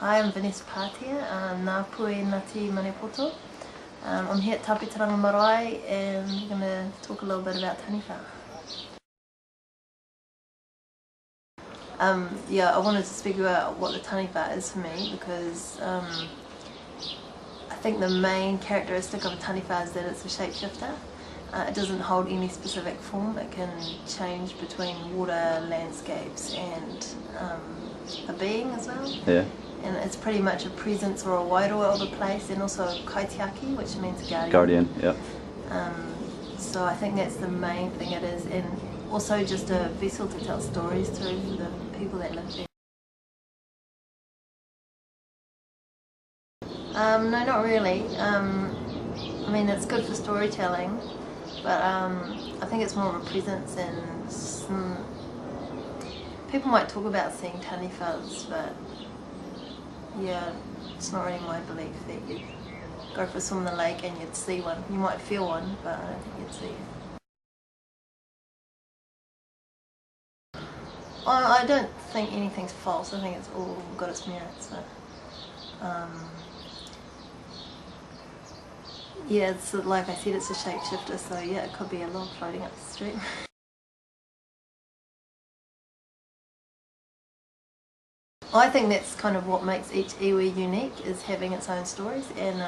Hi, I'm Vanessa Patea, Ngā Pui Ngāti Manipoto. I'm here at Tāpitaranga Marae and I'm going to talk a little bit about Taniwha. I wanted to speak about what the Taniwha is for me because I think the main characteristic of a Taniwha is that it's a shapeshifter. It doesn't hold any specific form. It can change between water, landscapes and a being as well. Yeah. And it's pretty much a presence or a wairoa of a place, and also kaitiaki, which means a guardian. Guardian, yeah. So I think that's the main thing it is, and also just a vessel to tell stories through for the people that live there. No, not really. I mean, it's good for storytelling, but I think it's more of a presence, and people might talk about seeing Taniwhas, but yeah, it's not really my belief that you'd go for a swim in the lake and you'd see one. You might feel one, but I don't think you'd see it. I don't think anything's false. I think it's all got its merits. But, yeah, it's like I said, it's a shapeshifter, so yeah, it could be a log floating up the street. I think that's kind of what makes each iwi unique, is having its own stories, and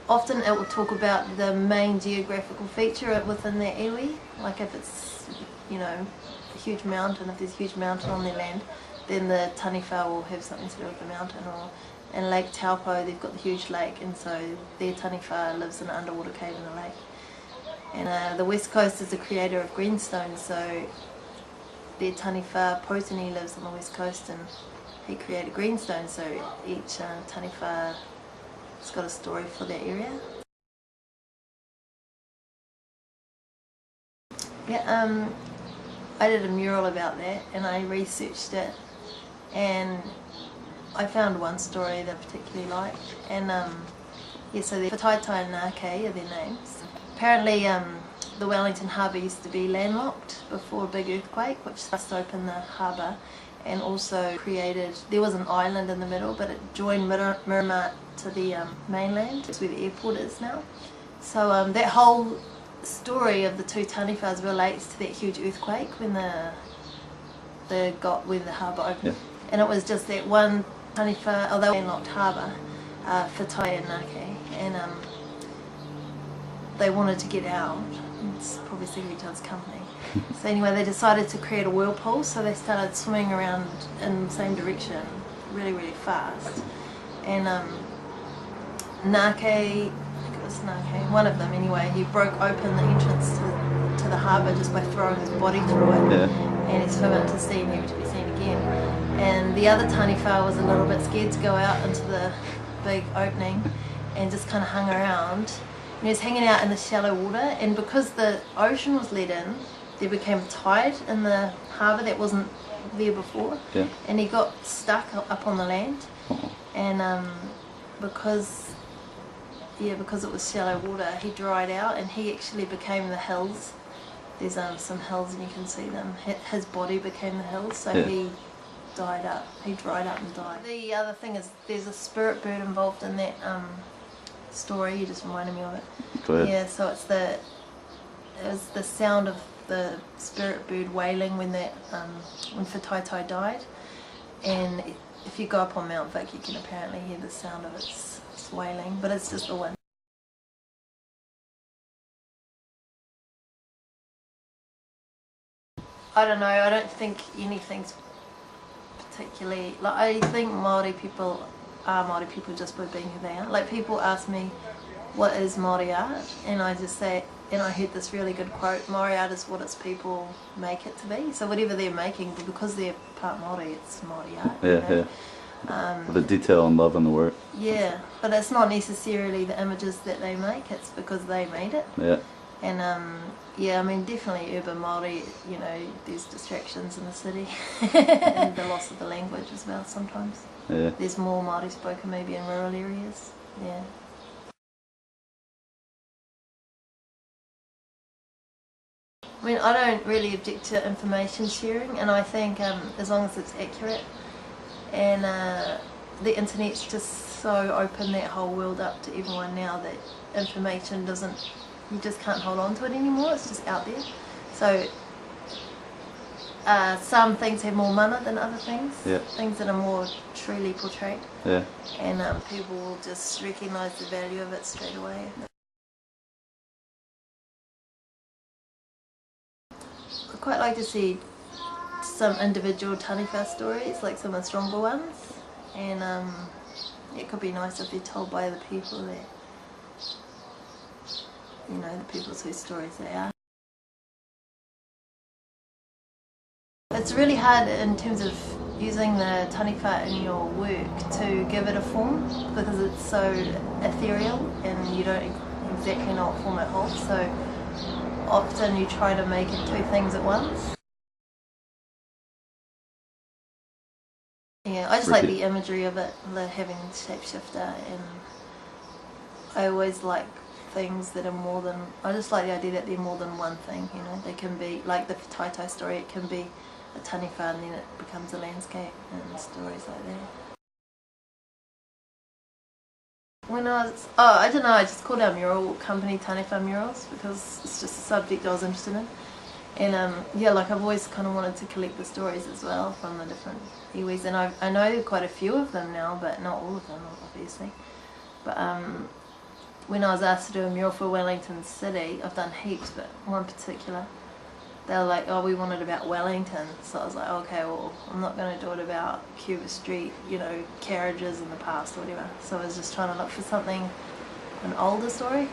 often it will talk about the main geographical feature within their iwi, like if it's, a huge mountain, if there's a huge mountain on their land, then the Taniwha will have something to do with the mountain. Or in Lake Taupo, they've got the huge lake, and so their Taniwha lives in an underwater cave in the lake. And the West Coast is the creator of greenstone, so their Taniwha, Potini, lives on the West Coast, and he created greenstone, so each Taniwha has got a story for that area. Yeah, I did a mural about that and I researched it, and I found one story that I particularly liked, and so the Whataita and Ngākei are their names. Apparently the Wellington harbour used to be landlocked before a big earthquake, which thrust open the harbour and also there was an island in the middle, but it joined Miramar to the mainland. It's where the airport is now. So that whole story of the two Taniwhas relates to that huge earthquake when when the harbour opened. Yeah. And it was just that one Taniwha, although landlocked harbour, Whataita and Ngākei, and they wanted to get out. It's probably second each other's company. So anyway, they decided to create a whirlpool, so they started swimming around in the same direction really, really fast. And Ngākei, I think it was Ngākei, one of them anyway, he broke open the entrance to the harbour just by throwing his body through it. Yeah. And he swam out to sea, never to be seen again. And the other Taniwha was a little bit scared to go out into the big opening and just kind of hung around. And he was hanging out in the shallow water, and because the ocean was let in, there became a tide in the harbour that wasn't there before. Yeah. And he got stuck up on the land. Uh-huh. And because it was shallow water, he dried out, and he actually became the hills. There's some hills and you can see them. His body became the hills, so yeah. He dried up and died. The other thing is there's a spirit bird involved in that story. You just reminded me of it. Go ahead. Yeah, so it was the sound of the spirit bird wailing when Whataita died, and if you go up on Mount Vic you can apparently hear the sound of its wailing, but it's just the wind. I don't know, I don't think anything's particularly, I think Māori people are Māori people just by being who they are. Like, people ask me what is Māori art, and I just say, and I heard this really good quote, Māori art is what its people make it to be. So whatever they're making, because they're part Māori, it's Māori art. Yeah, yeah. The detail and love in the work. Yeah, but it's not necessarily the images that they make, it's because they made it. Yeah. And yeah, I mean, definitely urban Māori, there's distractions in the city and the loss of the language as well sometimes. Yeah. There's more Māori spoken maybe in rural areas. Yeah. I mean, I don't really object to information sharing, and I think as long as it's accurate, and the internet's just so open that whole world up to everyone now that information doesn't, you just can't hold on to it anymore, it's just out there. So some things have more mana than other things, things that are more truly portrayed, and people will just recognise the value of it straight away. I'd quite like to see some individual Taniwha stories, like some of the stronger ones, and it could be nice if they're told by the people that, you know, the people whose stories they are. It's really hard in terms of using the Taniwha in your work to give it a form, because it's so ethereal and you don't exactly know what form it holds, so often you try to make it two things at once. Yeah, I just like the imagery of it, the having shapeshifter, and I always like things that are more than, I just like the idea that they're more than one thing, you know. They can be, like the Taito story, it can be a Taniwha and then it becomes a landscape, and stories like that. When I was, I don't know, I just called our mural company Taniwha Murals because it's just a subject I was interested in. And yeah, like I've always kind of wanted to collect the stories as well from the different iwis, and I know quite a few of them now, but not all of them obviously. But when I was asked to do a mural for Wellington City, I've done heaps, but one particular, they were like, oh, we want it about Wellington. So I was like, okay, well, I'm not going to do it about Cuba Street, you know, carriages in the past or whatever. So I was just trying to look for something, an older story.